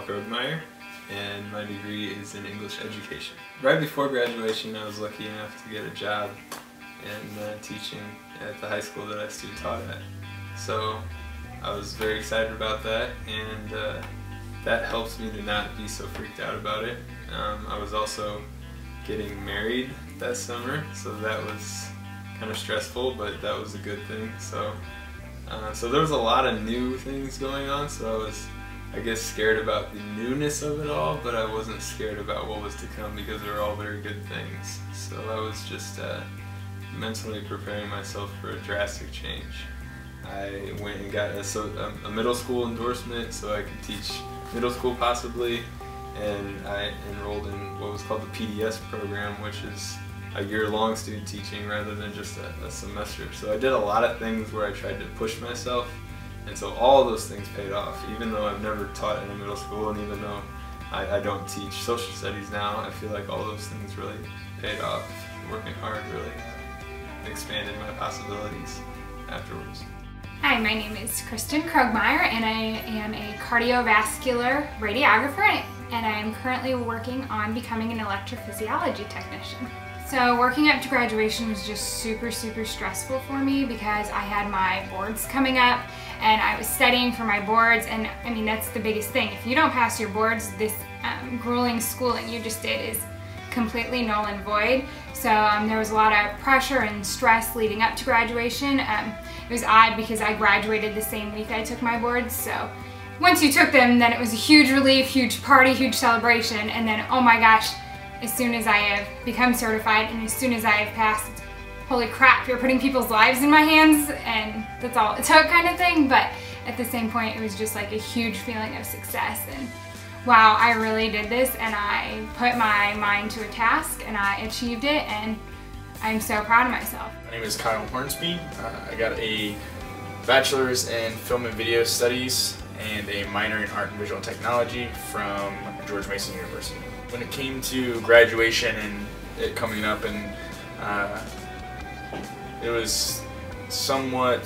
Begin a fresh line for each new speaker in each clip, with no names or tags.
Krogmeyer, and my degree is in English education. Right before graduation, I was lucky enough to get a job in teaching at the high school that I student taught at. So I was very excited about that, and that helps me to not be so freaked out about it. I was also getting married that summer, so that was kind of stressful, but that was a good thing. So there was a lot of new things going on, so I was, I guess, scared about the newness of it all, but I wasn't scared about what was to come because they were all very good things. So I was just mentally preparing myself for a drastic change. I went and got a middle school endorsement so I could teach middle school possibly, and I enrolled in what was called the PDS program, which is a year-long student teaching rather than just a semester. So I did a lot of things where I tried to push myself, and so all of those things paid off. Even though I've never taught in a middle school, and even though I don't teach social studies now, I feel like all those things really paid off. Working hard really expanded my possibilities afterwards.
Hi, my name is Kristen Krogmeyer, and I am a cardiovascular radiographer, and I am currently working on becoming an electrophysiology technician. So working up to graduation was just super stressful for me because I had my boards coming up and I was studying for my boards, and I mean, that's the biggest thing. If you don't pass your boards, this grueling schooling you just did is completely null and void. So there was a lot of pressure and stress leading up to graduation. It was odd because I graduated the same week I took my boards, so once you took them, then it was a huge relief, huge party, huge celebration, and then, oh my gosh, as soon as I have become certified and as soon as I have passed, holy crap, you're putting people's lives in my hands, and that's all it took kind of thing. But at the same point, it was just like a huge feeling of success, and wow, I really did this, and I put my mind to a task and I achieved it, and I'm so proud of myself.
My name is Kyle Hornsby. I got a bachelor's in film and video studies and a minor in art and visual technology from George Mason University. When it came to graduation and it coming up, and it was somewhat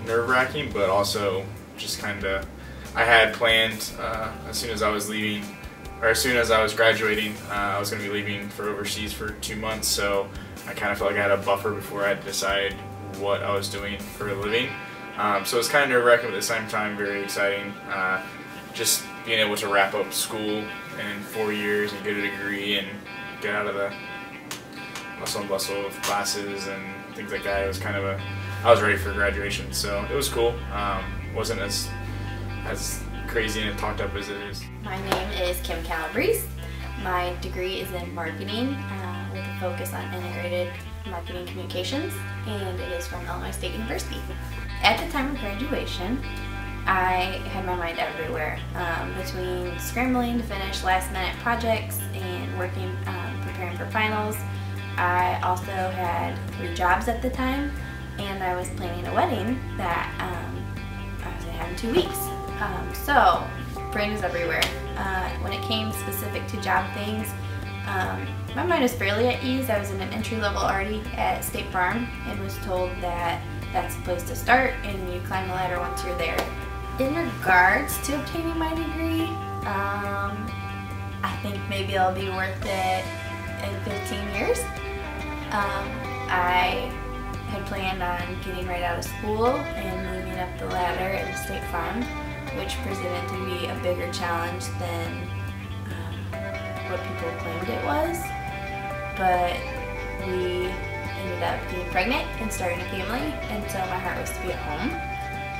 nerve-wracking, but also just kind of, I had planned as soon as I was leaving, or as soon as I was graduating, I was going to be leaving for overseas for 2 months, so I kind of felt like I had a buffer before I had to decide what I was doing for a living. So it was kind of nerve-wracking, but at the same time very exciting. Just being able to wrap up school in 4 years and get a degree and get out of the hustle and bustle of classes and things like that. It was kind of I was ready for graduation, so it was cool. Wasn't as crazy and talked up as it is.
My name is Kim Calabrese. My degree is in marketing with a focus on integrated marketing communications, and it is from Illinois State University. At the time of graduation, I had my mind everywhere, between scrambling to finish last-minute projects and working, preparing for finals. I also had 3 jobs at the time, and I was planning a wedding that I was going to have in 2 weeks. So, brain was everywhere. When it came specific to job things, my mind was fairly at ease. I was in an entry-level already at State Farm and was told that that's the place to start and you climb the ladder once you're there. In regards to obtaining my degree, I think maybe it'll be worth it in 15 years. I had planned on getting right out of school and moving up the ladder at State Farm, which presented to be a bigger challenge than what people claimed it was. But we ended up getting pregnant and starting a family, and so my heart was to be at home.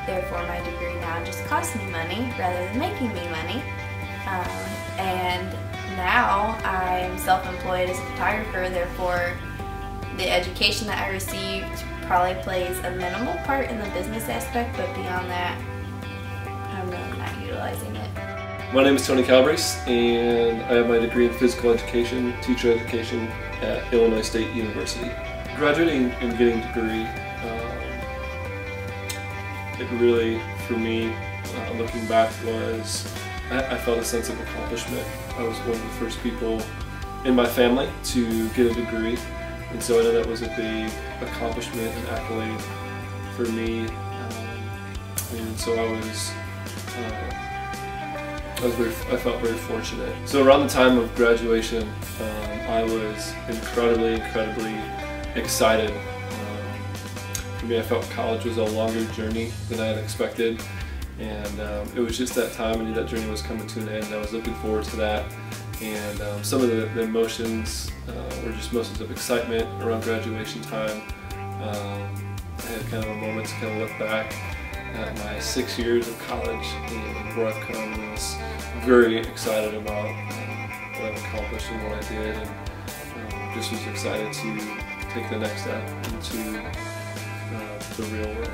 Therefore, my degree now just costs me money rather than making me money. And now I'm self-employed as a photographer, therefore the education that I received probably plays a minimal part in the business aspect, but beyond that, I'm really not utilizing it.
My name is Tony Calabrese, and I have my degree in physical education, teacher education at Illinois State University. Graduating and getting a degree, it really, for me, looking back, was I felt a sense of accomplishment. I was one of the first people in my family to get a degree, and so I know that was a big accomplishment and accolade for me. And so I was I felt very fortunate. So around the time of graduation, I was incredibly excited. For me, I felt college was a longer journey than I had expected, and it was just that time. I knew that journey was coming to an end. I was looking forward to that, and some of the emotions were just emotions of excitement around graduation time. I had kind of a moment to kind of look back at my 6 years of college and where I've come, and I was very excited about what I've accomplished and what I did, and just was excited to take the next step into the real world.